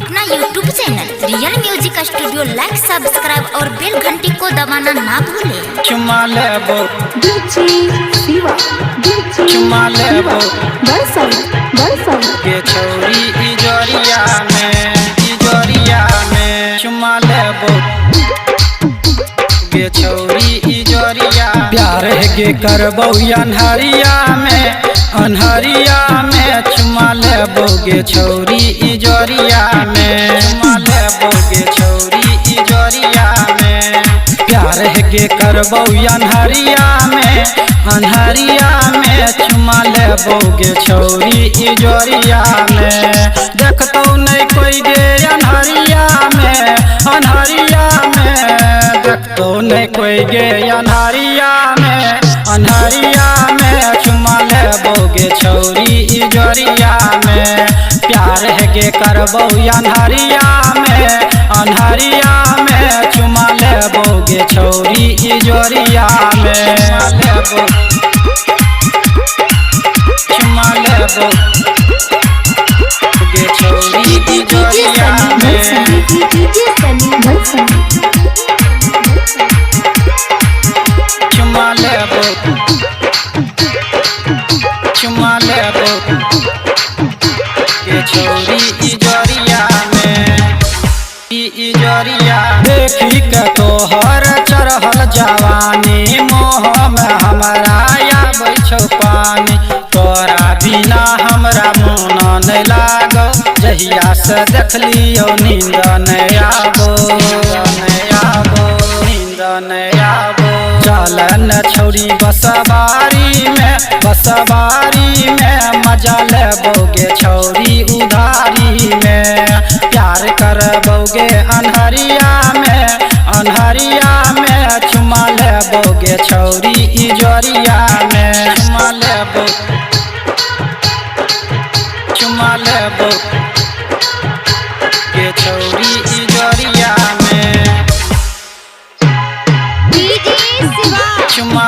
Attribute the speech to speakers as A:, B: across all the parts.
A: अपना YouTube channel real music studio like subscribe और bell घंटी को दबाना ना भूलें।
B: चुमा लेबो
C: चुमा लेबो
B: के छौरी इजोरिया में चुमा लेबो के छौरी इजोरिया प्यार के करबो अनहरिया में चुमा लेबो गे छौरी इजोरिया में चुमा लेबो गे छौरी इजोरिया में प्यार के करबो अनहरिया में चुमा लेबो गे छौरी इजोरिया में देखतो नहीं कोई गे अनहरिया में देखतो नहीं कोई गे अनहरिया में चुमा लेबो गे छौरी इजोरिया में प्यार के करबो अनहरिया में चुमा लेबो गे छौरी इजोरिया में चुमा लेबो गे छौरी इजोरिया में चुमा लेबो गे छौरी इजोरिया में इजोरिया देखी के तोहर चढ़ल जवानी मोह में हमरा आबै छौ पानी तोरा बिना हमरा मोन नहीं लागो जहिया से देखलियो नींद नहीं आबो चल न छौरी बसवारी में मजा लेबो गे छौरी उधारी में प्यार करबो गे अनहरिया में चुमा लेबो गे छौरी इजोरिया में चुमा लेबो गे छौरी इजोरिया में चुमा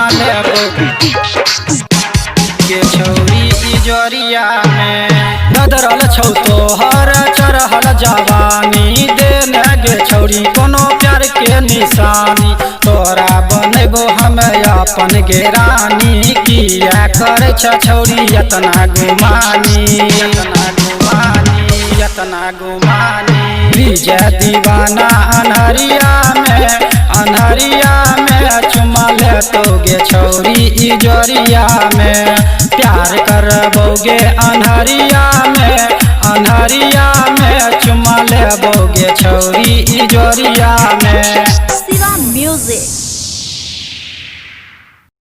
B: लेबो गे छौरी इजोरिया में गदरल छौ तोहर चढ़ल जवानी देने गे छौरी कोनो प्यार के निशानी तोरा बनेबो हमें अपन गे रानी किया करे छौरी यतना गुमानी विजय दीवाना अनहरिया में चुमा लेतो गे छौरी इजोरिया में प्यार करबो गे अनहरिया में चुमा लेबो गे छौरी इजोरिया में
A: शिवा म्यूजिक।